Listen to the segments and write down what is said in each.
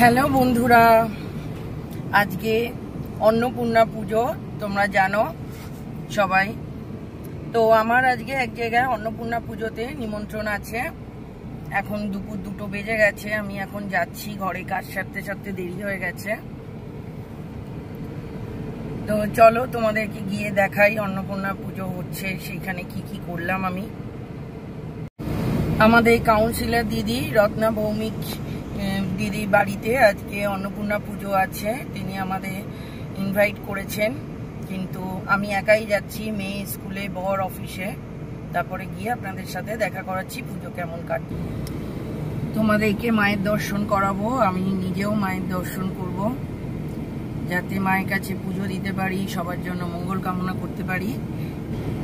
Hello বন্ধুরা, আজকে অন্নপূর্ণা পুজো, তোমরা জানো সবাই। তো আমার আজকে এক জায়গায় অন্নপূর্ণা পুজোতে নিমন্ত্রণ আছে। এখন দুপুর 2টো বেজে গেছে, আমি এখন যাচ্ছি ঘরে, কাজ সারতে সারতে দেরি হয়ে গেছে। তো চলো তোমাদেরকে গিয়ে দেখাই অন্নপূর্ণা পুজো হচ্ছে, সেইখানে কি কি করলাম আমি। আমাদের কাউন্সিলর দিদি রত্না ভৌমিক দিদি বাড়িতে আজকে অন্নপূর্ণা পুজো আছে, তিনি আমাদের ইনভাইট করেছেন। কিন্তু আমি একাই যাচ্ছি, মেয়ে স্কুলে, বর অফিসে। তারপরে গিয়ে আপনাদের সাথে দেখা করাচ্ছি পুজো কেমন কাটে। তোমাদেরকে মায়ের দর্শন করাবো, আমি নিজেও মায়ের দর্শন করব, যাতে মায়ের কাছে পুজো দিতে পারি, সবার জন্য মঙ্গল কামনা করতে পারি।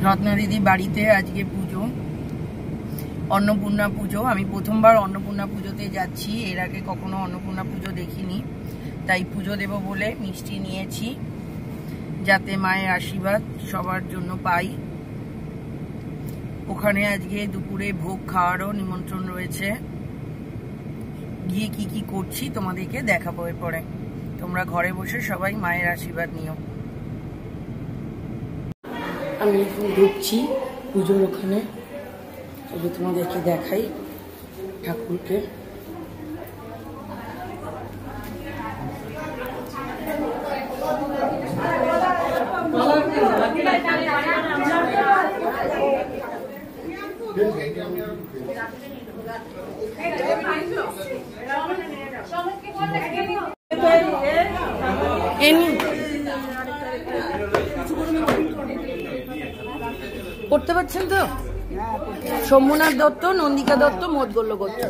রত্না দিদি বাড়িতে আজকে পুজো, অন্নপূর্ণা পুজো। আমি প্রথমবার অন্নপূর্ণা পুজোতে যাচ্ছি, এর আগে কখনো অন্নপূর্ণা পুজো দেখিনি। তাই পুজো দেব বলে মিষ্টি নিয়েছি, যাতে মায়ের আশীর্বাদ সবার জন্য পাই। ওখানে আজকে দুপুরে ভোগ খাওয়ারও নিমন্ত্রণ রয়েছে। গিয়ে কি কি করছি তোমাদেরকে দেখাবো এরপরে। তোমরা ঘরে বসে সবাই মায়ের আশীর্বাদ নিও। আমি এখন ঢুকছি পুজোর ওখানে, তোমাদেরকে দেখাই ঠাকুরকে। পড়তে পারছেন তো? সোমনাথ দত্ত, নন্দিকা দত্ত, মোদগল্য গোত্র।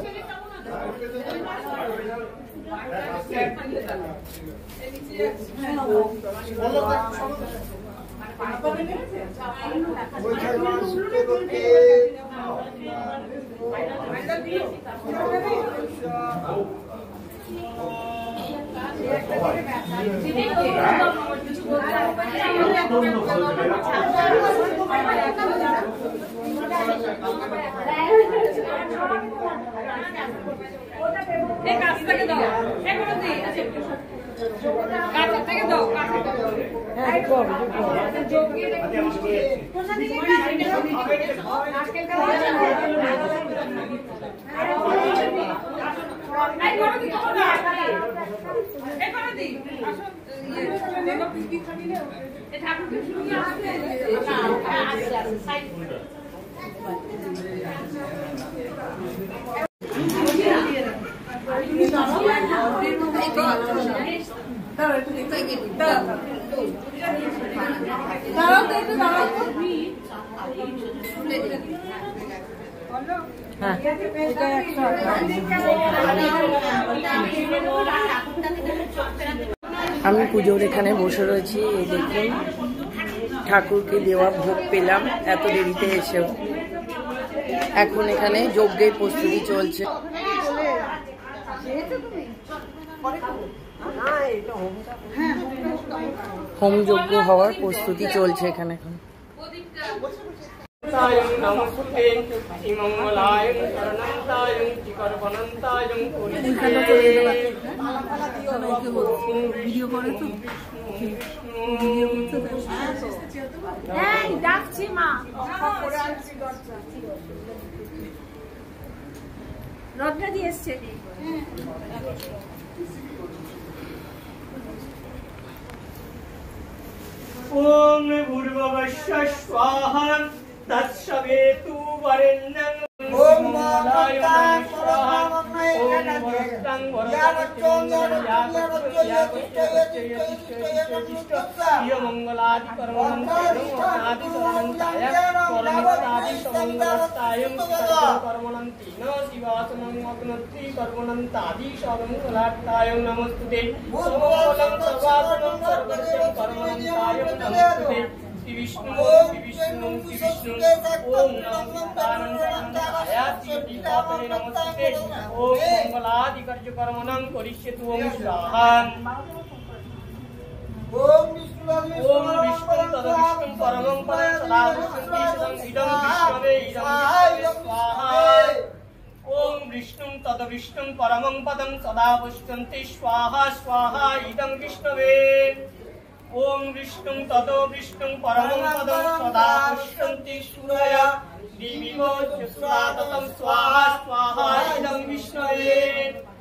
আমি পুজোর এখানে বসে রয়েছি, এই দেখুন ঠাকুরকে দেওয়া ভোগ পেলাম এত দেরিতে এসেও। এখন এখানে যজ্ঞের প্রস্তুতি চলছে, হোম যজ্ঞ হওয়ার প্রস্তুতি চলছে এখানে এখন। রত্না দিয়ে এসছে। ওম ভূর্ভুবস্য স্বাহা তৎসবিতু বরেণ্যং ওম মহাকায় স্বাহা ওম ভরতং ভরতং ইয় মঙ্গলাদি কর্মণন্তাদি কর্মণন্তায় কর্মণন্তাদি সমঙ্গলতায় কর্মণন্তি ন শিবাসনং অগ্নত্রি কর্মণন্তাদি সমঙ্গলাতায় নমস্তুতে সমঙ্গলং সর্বাসনং সর্বজ্ঞং কর্মণন্তায় নমস্তুতে विष्णु विष्णु विष्णु ओम नमो तानंदाय नमस्ते ओम मंगलादि कार्य कर्मणं करिष्यतु ओम स्वाहा ओम विष्णु तदविष्णु परमं पदं सदा विष्णु इदं विष्णवे इदं स्वाहा ओम विष्णुं तद विष्णुं परमं पदं सदा पुष्टन्ति स्वाहा स्वाहा इदं विष्णवे ओम विष्णुं तद विष्णुं परमं पदं सदा पुष्टन्ति सूरया दिविवो चतुराततं स्वाहा स्वाहा इदं विष्णवे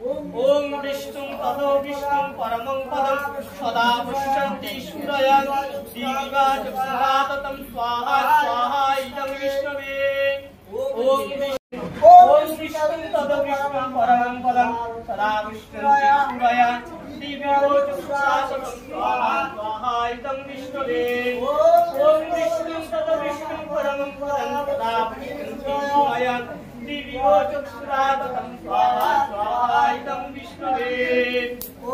ओम विष्णुं तद विष्णुं परमं पदं सदा पुष्टन्ति सूरया दिविवो चतुराततं स्वाहा स्वाहा इदं विष्णवे ओम विष्णुं तद विष्णुं परमं पदं सदा पुष्टन्ति सूरया दिविवो चतुराततं स्वाहा स्वाहा इदं विष्णवे ओम विष्णुं तद विष्णुं परमं पदं सदा पुष्टन्ति सूरया दिविवो चतुराततं स्वाहा स्वाहा इदं विष्णवे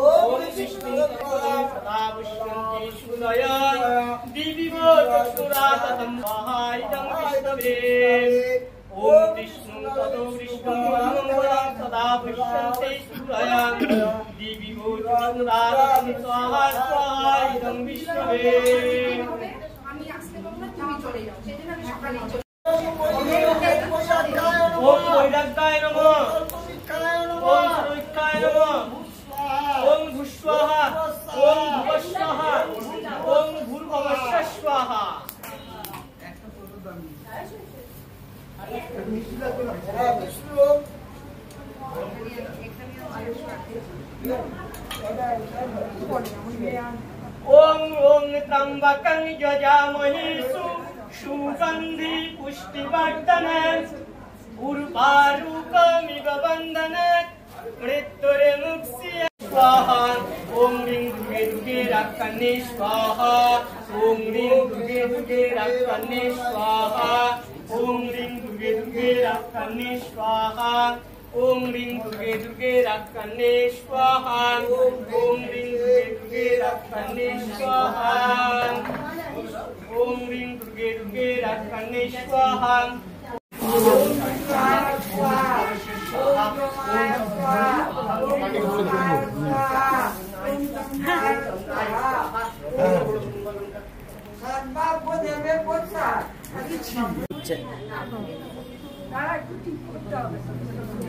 ओम विष्णुं तद सदा पुष्टन्ति सूरया दिविवो चतुराततं स्वाहा इदं विष्णवे ओम विष्णुं तद विष्णुं परमं पदं सदा पुष्टन्ति सूरया दिविवो चतुराततं स्वाहा स्वाहा इदं विष्णवे আমি আসতে পারবো না, তুমি চলে যাও, সেজন্য আমি সকালে চলে ओम वैराग्याय नमः ओम सर्वज्ञाय नमः ओम भूस्वाहा ओम भुवस्वाहा ओम भूर्भुवस्व स्वाहा ओम ओम त्र्यंबकं यजामहे सुगंधि पुष्टिवर्धने उर्वारुकमिव बन्धने मृत्युर्मुक्षीय स्वाहा ओम ह्रीं दुर्गे दुर्गे रक्षणे स्वाहा ओम ह्रीं दुर्गे दुर्गे रक्षणे स्वाहा ओम ह्रीं दुर्गे दुर्गे रक्षणे स्वाहा ओम ह्रीं दुर्गे दुर्गे रक्षणे स्वाहा ओम ह्रीं दुर्गे दुर्गे रक्षणे स्वाहा ओम ह्रीं दुर्गे दुर्गे रक्षणे स्वाहा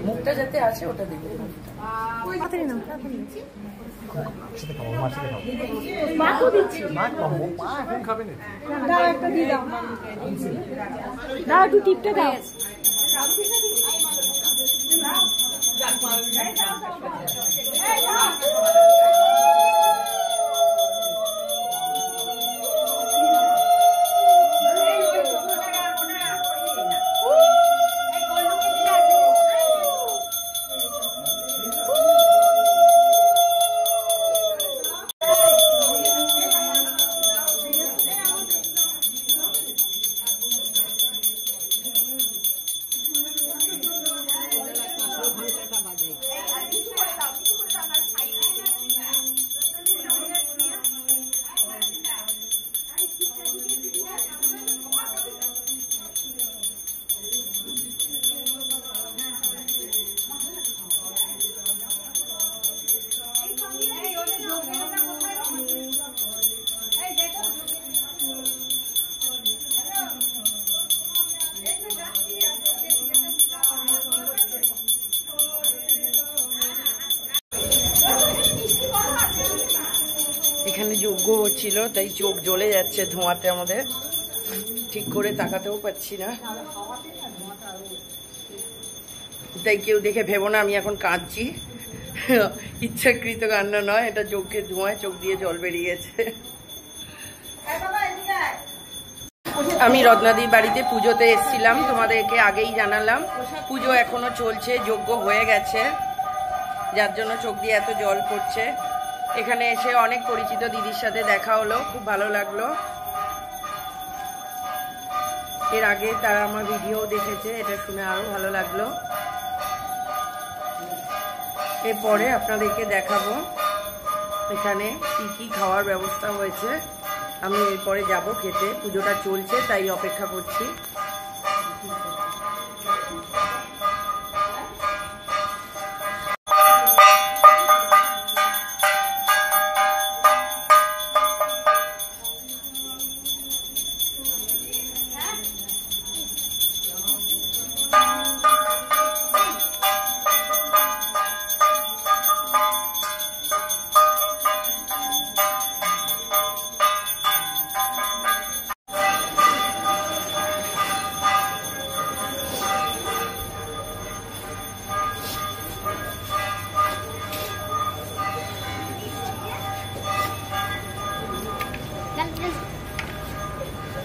মুখটা যাতে আছে ওটা দেখবে একটু টিপটা দাও। এখানে যজ্ঞ হচ্ছিল তাই চোখ জ্বলে যাচ্ছে ধোঁয়াতে আমাদের, ঠিক করে তাকাতেও পাচ্ছি না। তাই কেউ দেখে ভেবো না আমি এখন কাঁদছি, ইচ্ছাকৃত কান্না নয়, এটা চোখের ধোঁয়ায় চোখ দিয়ে জল বেরিয়ে গেছে। আমি রত্নাদির বাড়িতে পুজোতে এসেছিলাম, তোমাদেরকে আগেই জানালাম। পুজো এখনো চলছে, যজ্ঞ হয়ে গেছে, যার জন্য চোখ দিয়ে এত জল পড়ছে। এখানে এসে অনেক পরিচিত দিদির সাথে দেখা হলো, খুব ভালো লাগলো। এর আগে তারা আমার ভিডিও দেখেছে, এটা শুনে আরো ভালো লাগলো। এরপরে আপনাদেরকে দেখাবো এখানে কি কি খাওয়ার ব্যবস্থা হয়েছে। আমি এরপরে যাব খেতে, পুজোটা চলছে তাই অপেক্ষা করছি।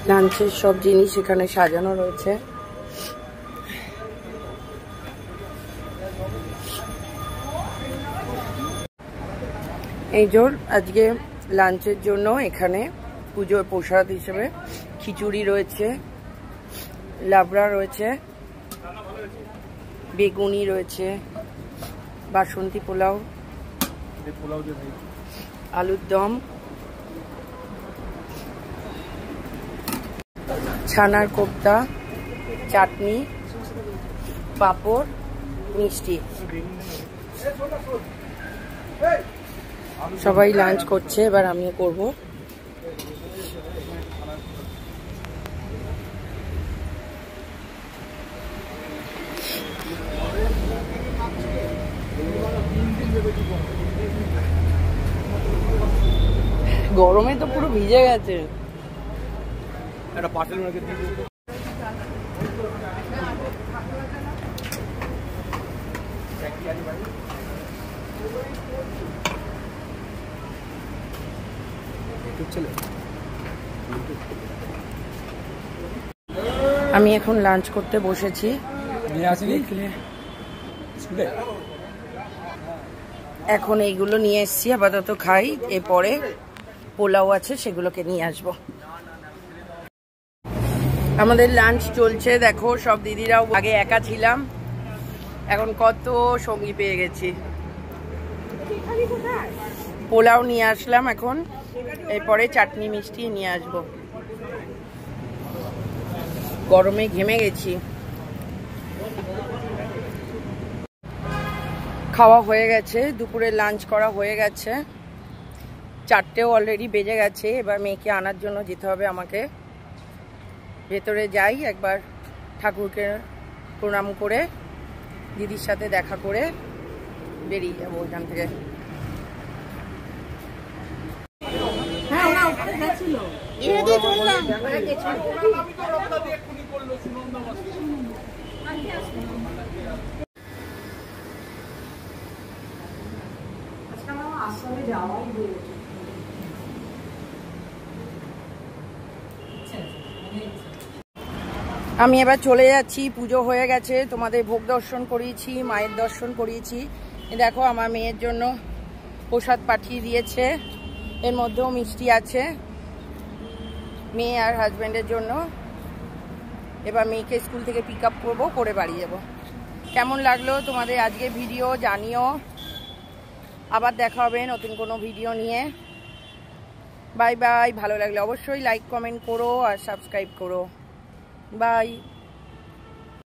লাঞ্চের সব জিনিস এখানে সাজানো রয়েছে। এই জোর আজকে লাঞ্চের জন্য এখানে পুজোর প্রসাদ হিসেবে খিচুড়ি রয়েছে, লাবড়া রয়েছে, বেগুনি রয়েছে, বাসন্তী পোলাও, আলুর দম, ছানার কোপ্তা, চাটনি, পাঁপড়, মিষ্টি। সবাই লাঞ্চ করছে, এবার আমিও করব। গরমে তো পুরো ভিজে গেছে। একটা পার্সেল ওনাকে দিয়ে দিও। আমি এখন লাঞ্চ করতে বসেছি। এখন এইগুলো নিয়ে এসছি, আপাতত খাই, এরপরে পোলাও আছে সেগুলোকে নিয়ে আসবো। আমাদের লাঞ্চ চলছে, দেখো সব দিদিরাও, আগে একা ছিলাম, এখন কত সঙ্গী পেয়ে গেছি। পোলাও নিয়ে আসলাম, এখন এরপরে চাটনি মিষ্টি নিয়ে আসবো। গরমে ঘেমে গেছি। খাওয়া হয়ে গেছে, দুপুরে লাঞ্চ করা হয়ে গেছে, 4টেও অলরেডি বেজে গেছে। এবার মেয়েকে আনার জন্য যেতে হবে আমাকে। ভেতরে যাই, একবার ঠাকুরকে প্রণাম করে দিদির সাথে দেখা করে বেরিয়ে যাবো ওইখান থেকে। আমি এবার চলে যাচ্ছি, পুজো হয়ে গেছে, তোমাদের ভোগ দর্শন করিয়েছি, মায়ের দর্শন করিয়েছি। দেখো আমার মেয়ের জন্য প্রসাদ পাঠিয়ে দিয়েছে, এর মধ্যেও মিষ্টি আছে মেয়ে আর হাজব্যান্ডের জন্য। এবার মেয়েকে স্কুল থেকে পিক আপ করবো, করে বাড়ি যাবো। কেমন লাগলো তোমাদের আজকে ভিডিও জানিও। আবার দেখা হবে নতুন কোনো ভিডিও নিয়ে। Bye bye. ভালো লাগলে অবশ্যই লাইক কমেন্ট করো আর সাবস্ক্রাইব করো। বাই।